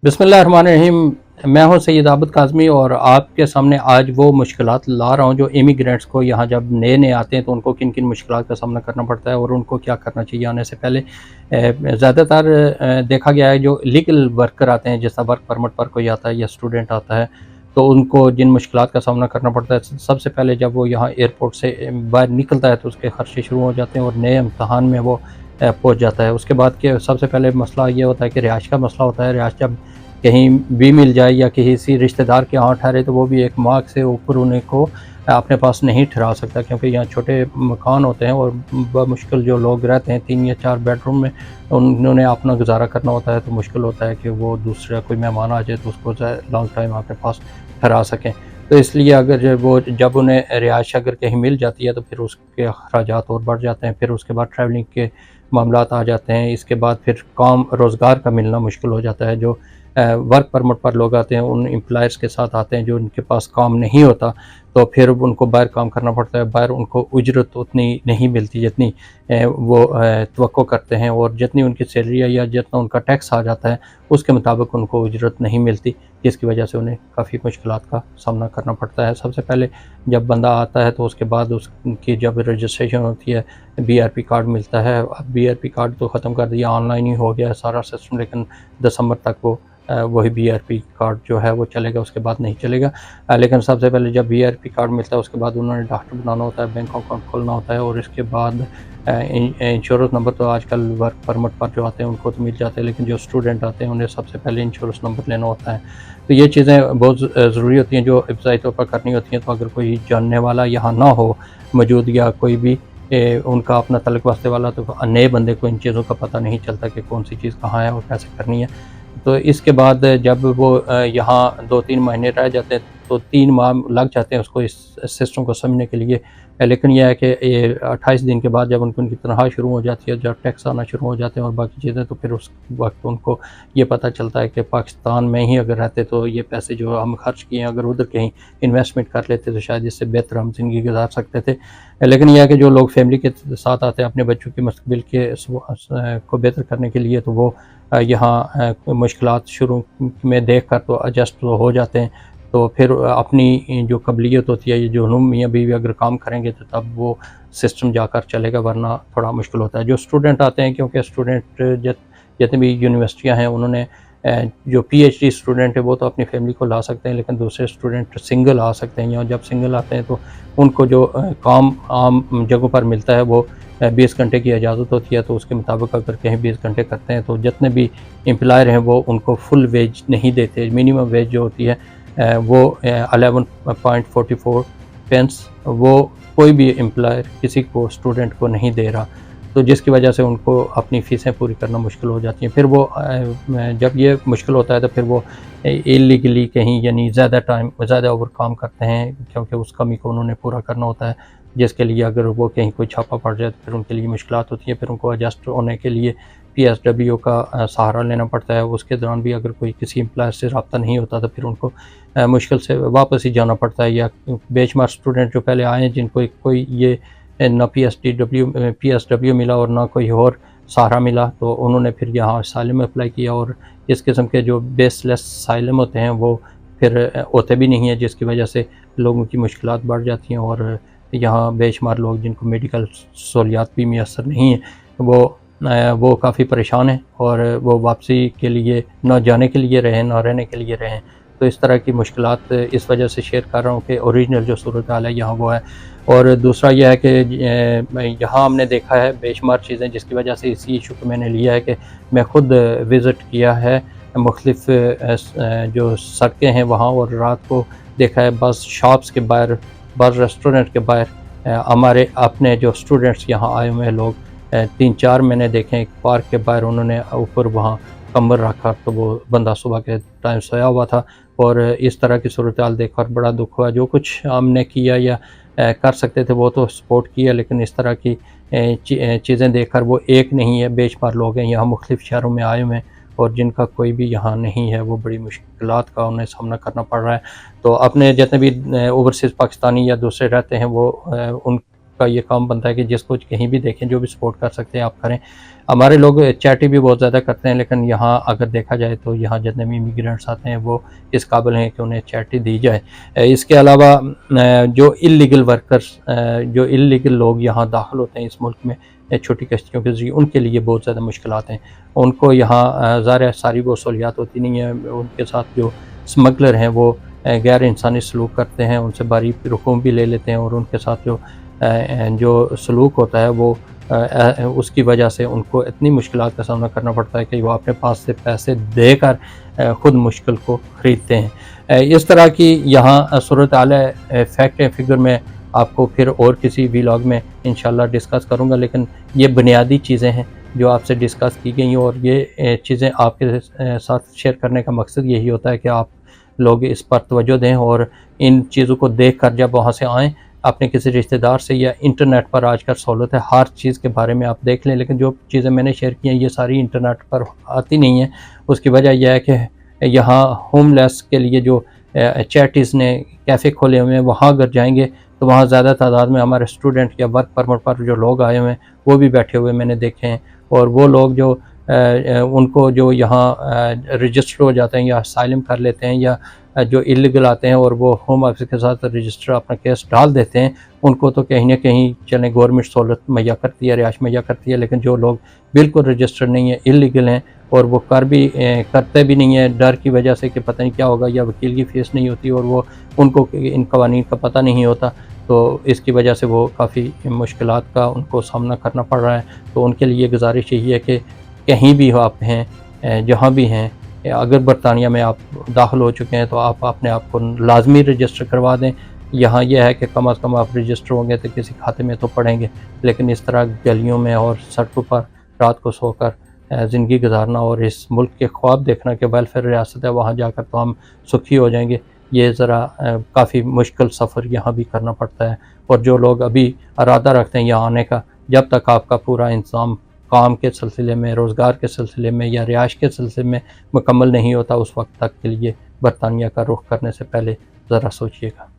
बिस्मिल्लाहिर्रहमानिर्रहीम। मैं हूं सैयद आबिद काज़मी और आपके सामने आज वो मुश्किलात ला रहा हूं जो इमिग्रेंट्स को यहाँ जब नए नए आते हैं तो उनको किन किन मुश्किलात का सामना करना पड़ता है और उनको क्या करना चाहिए आने से पहले। ज़्यादातर देखा गया है जो लीगल वर्कर आते हैं, जैसा वर्क परमिट पर कोई आता है या स्टूडेंट आता है, तो उनको जिन मुश्किलात का सामना करना पड़ता है, सबसे पहले जब वो यहाँ एयरपोर्ट से बाहर निकलता है तो उसके खर्चे शुरू हो जाते हैं और नए इम्तहान में वो पहुँच जाता है। उसके बाद के सबसे पहले मसला ये होता है कि रिहाइश का मसला होता है। रिहाइश जब कहीं भी मिल जाए या किसी रिश्तेदार के यहाँ ठहरे तो वो भी एक मार्क से ऊपर उन्हें को अपने पास नहीं ठहरा सकता, क्योंकि यहाँ छोटे मकान होते हैं और बमुश्किल जो लोग रहते हैं 3 या 4 बेडरूम में, उन्होंने अपना गुजारा करना होता है, तो मुश्किल होता है कि वो दूसरा कोई मेहमान आ जाए तो उसको लॉन्ग टाइम अपने पास ठहरा सकें। तो इसलिए अगर वो जब उन्हें रिहाइश अगर कहीं मिल जाती है तो फिर उसके अखराजात और बढ़ जाते हैं। फिर उसके बाद ट्रैवलिंग के मामलात आ जाते हैं। इसके बाद फिर काम रोज़गार का मिलना मुश्किल हो जाता है। जो वर्क परमिट पर लोग आते हैं उन एम्प्लॉयर्स के साथ आते हैं जो उनके पास काम नहीं होता, तो फिर उनको बाहर काम करना पड़ता है। बाहर उनको उजरत उतनी नहीं मिलती जितनी वो तवक्को करते हैं, और जितनी उनकी सैलरी है या जितना उनका टैक्स आ जाता है उसके मुताबिक उनको उजरत नहीं मिलती, जिसकी वजह से उन्हें काफ़ी मुश्किलात का सामना करना पड़ता है। सबसे पहले जब बंदा आता है तो उसके बाद उसकी जब रजिस्ट्रेशन होती है, BRP कार्ड मिलता है। अब BRP कार्ड तो ख़त्म कर दिया, ऑनलाइन ही हो गया है सारा सिस्टम, लेकिन दिसंबर तक वो वही BRP कार्ड जो है वो चलेगा, उसके बाद नहीं चलेगा। लेकिन सबसे पहले जब BRP कार्ड मिलता है उसके बाद उन्होंने डॉक्टर बनाना होता है, बैंक अकाउंट खोलना होता है, और इसके बाद इंश्योरेंस नंबर तो आजकल वर्क परमिट पर जो आते हैं उनको तो मिल जाते हैं, लेकिन जो स्टूडेंट आते हैं उन्हें सबसे पहले इंश्योरेंस नंबर लेना होता है। तो ये चीज़ें बहुत ज़रूरी होती हैं जो इब्तदाई तौर पर करनी होती हैं। तो अगर कोई जानने वाला यहाँ ना हो मौजूद, या कोई भी उनका अपना तलक वास्ते वाला, तो नए बंदे को इन चीज़ों का पता नहीं चलता कि कौन सी चीज़ कहाँ है और कैसे करनी है। तो इसके बाद जब वो यहाँ 2-3 महीने रह जाते हैं तो 3 माह लग जाते हैं उसको इस सिस्टम को समझने के लिए। लेकिन यह है कि ये 28 दिन के बाद जब उनकी तनख्वाह शुरू हो जाती है, जब टैक्स आना शुरू हो जाते हैं और बाकी चीज़ें, तो फिर उस वक्त उनको ये पता चलता है कि पाकिस्तान में ही अगर रहते तो ये पैसे जो हम खर्च किए हैं अगर उधर कहीं इन्वेस्टमेंट कर लेते तो शायद इससे बेहतर हम ज़िंदगी गुजार सकते थे। लेकिन यह है कि जो लोग फैमिली के साथ आते हैं अपने बच्चों के मुस्तकबिल के को बेहतर करने के लिए, तो वो यहाँ मुश्किलात शुरू में देख कर तो एडजस्ट तो हो जाते हैं। तो फिर अपनी जो काबिलियत होती है, ये जो मियाँ बीवी अगर काम करेंगे तो तब वो सिस्टम जाकर चलेगा, वरना थोड़ा मुश्किल होता है। जो स्टूडेंट आते हैं, क्योंकि स्टूडेंट जितनी भी यूनिवर्सिटियाँ हैं उन्होंने जो PhD स्टूडेंट है वो तो अपनी फैमिली को ला सकते हैं, लेकिन दूसरे स्टूडेंट सिंगल आ सकते हैं। या जब सिंगल आते हैं तो उनको जो काम आम जगहों पर मिलता है वो 20 घंटे की इजाज़त होती है, तो उसके मुताबिक अगर कहीं 20 घंटे करते हैं तो जितने भी एम्प्लॉयर हैं वो उनको फुल वेज नहीं देते। मिनिमम वेज जो होती है वो 11.44 पेंस वो कोई भी एम्प्लॉयर किसी को स्टूडेंट को नहीं दे रहा, तो जिसकी वजह से उनको अपनी फ़ीसें पूरी करना मुश्किल हो जाती हैं। फिर वो जब ये मुश्किल होता है तो फिर वो इलीगली कहीं यानी ज़्यादा ओवर काम करते हैं, क्योंकि उस कमी को उन्होंने पूरा करना होता है, जिसके लिए अगर वो कहीं कोई छापा पड़ जाए तो फिर उनके लिए मुश्किलात होती है। फिर उनको एडजस्ट होने के लिए PSW का सहारा लेना पड़ता है। उसके दौरान भी अगर कोई किसी एम्प्लॉयर से रब्ता नहीं होता तो फिर उनको मुश्किल से वापस ही जाना पड़ता है। या बेशुमार स्टूडेंट जो पहले आए हैं जिनको कोई ये ना PSW मिला और ना कोई और सहारा मिला, तो उन्होंने फिर यहाँ असाइलम अप्लाई किया, और इस किस्म के जो बेसलेस असाइलम होते हैं वो फिर होते भी नहीं हैं, जिसकी वजह से लोगों की मुश्किलात बढ़ जाती हैं। और यहाँ बेशुमार लोग जिनको मेडिकल सहूलियात भी मैसर नहीं है वो काफ़ी परेशान हैं, और वो वापसी के लिए ना जाने के लिए रहें ना रहने के लिए रहें। तो इस तरह की मुश्किलात इस वजह से शेयर कर रहा हूँ कि ओरिजिनल जो सूरत हाल है यहाँ वो है। और दूसरा यह है कि यहाँ हमने देखा है बेशुमार चीज़ें, जिसकी वजह से इसी इशू को मैंने लिया है कि मैं ख़ुद विज़िट किया है मुख्तलिफ़ जो सड़कें हैं वहाँ, और रात को देखा है बस शॉप्स के बाहर, बस रेस्टोरेंट के बाहर हमारे अपने जो स्टूडेंट्स यहाँ आए हुए हैं लोग 3-4 मैंने देखे एक पार्क के बाहर, उन्होंने ऊपर वहाँ कम्बल रखा, तो वो बंदा सुबह के टाइम सोया हुआ था। और इस तरह की सूरत हाल देखकर बड़ा दुख हुआ। जो कुछ हमने किया या कर सकते थे वो तो सपोर्ट किया, लेकिन इस तरह की चीज़ें देखकर वो एक नहीं है, बेशुमार लोग हैं यहाँ मुख्तलिफ़ शहरों में आए हुए हैं और जिनका कोई भी यहाँ नहीं है, वो बड़ी मुश्किलात का उन्हें सामना करना पड़ रहा है। तो अपने जितने भी ओवरसीज़ पाकिस्तानी या दूसरे रहते हैं वो आपका ये काम बनता है कि जिसको कहीं भी देखें, जो भी सपोर्ट कर सकते हैं आप करें। हमारे लोग चैरिटी भी बहुत ज़्यादा करते हैं, लेकिन यहाँ अगर देखा जाए तो यहाँ जितने भी इमिग्रेंट्स आते हैं वो इस काबिल हैं कि उन्हें चैरिटी दी जाए। इसके अलावा जो इल्लीगल वर्कर्स, जो इल्लीगल लोग यहाँ दाखिल होते हैं इस मुल्क में छोटी कश्तियों के ज़रिए, उनके लिए बहुत ज़्यादा मुश्किलात हैं। उनको यहाँ ज़ाहिर है सारी वो सहूलियात होती नहीं है। उनके साथ जो स्मगलर हैं वो गैर इंसानी सलूक करते हैं, उनसे भारी रकूम भी ले लेते हैं, और उनके साथ जो सलूक होता है वो उसकी वजह से उनको इतनी मुश्किलात का सामना करना पड़ता है कि वो अपने पास से पैसे देकर ख़ुद मुश्किल को ख़रीदते हैं। इस तरह की यहाँ सूरत-ए-हाल है। फैक्ट एंड फिगर में आपको फिर और किसी व्लॉग में इंशाल्लाह डिस्कस करूँगा, लेकिन ये बुनियादी चीज़ें हैं जो आपसे डिस्कस की गई हैं, और ये चीज़ें आपके साथ शेयर करने का मकसद यही होता है कि आप लोग इस पर तवज्जो दें और इन चीज़ों को देख कर जब वहाँ से आएँ, अपने किसी रिश्तेदार से या इंटरनेट पर आजकल सहूलत है, हर चीज़ के बारे में आप देख लें, लेकिन जो चीज़ें मैंने शेयर की हैं ये सारी इंटरनेट पर आती नहीं हैं। उसकी वजह यह है कि यहाँ होमलेस के लिए जो चैरिटीज़ ने कैफ़े खोले हुए हैं, वहाँ अगर जाएंगे तो वहाँ ज़्यादा तादाद में हमारे स्टूडेंट या वर्क परमिट पर जो लोग आए हुए हैं वो भी बैठे हुए मैंने देखे हैं। और वो लोग जो उनको जो यहाँ रजिस्टर हो जाते हैं या असाइलम कर लेते हैं, या जो इल्लीगल आते हैं और वो होम ऑफिस के साथ रजिस्टर अपना केस डाल देते हैं, उनको तो कहीं ना कहीं चलें गवर्नमेंट सहूलत मुहैया करती है, रिहाइश मुहैया करती है। लेकिन जो लोग बिल्कुल रजिस्टर नहीं है, इल्लीगल हैं, और वो करते भी नहीं है डर की वजह से कि पता नहीं क्या होगा, या वकील की फ़ीस नहीं होती और वो उनको इन कवानीन का पता नहीं होता, तो इसकी वजह से वो काफ़ी मुश्किलात का उनको सामना करना पड़ रहा है। तो उनके लिए गुजारिश यही है कि कहीं भी हो आप हैं, जहाँ भी हैं, अगर बरतानिया में आप दाखिल हो चुके हैं तो आप अपने आप को लाजमी रजिस्टर करवा दें। यहाँ यह है कि कम अज़ कम आप रजिस्टर होंगे तो किसी खाते में तो पड़ेंगे, लेकिन इस तरह गलियों में और सड़कों पर रात को सोकर ज़िंदगी गुजारना और इस मुल्क के ख्वाब देखना कि वेलफेयर रियासत है, वहाँ जाकर तो हम सुखी हो जाएंगे, ये ज़रा काफ़ी मुश्किल सफ़र यहाँ भी करना पड़ता है। और जो लोग अभी इरादा रखते हैं यहाँ आने का, जब तक आपका पूरा इंतज़ाम काम के सिलसिले में, रोज़गार के सिलसिले में या रिहाइश के सिलसिले में मुकम्मल नहीं होता, उस वक्त तक के लिए बरतानिया का रुख करने से पहले ज़रा सोचिएगा।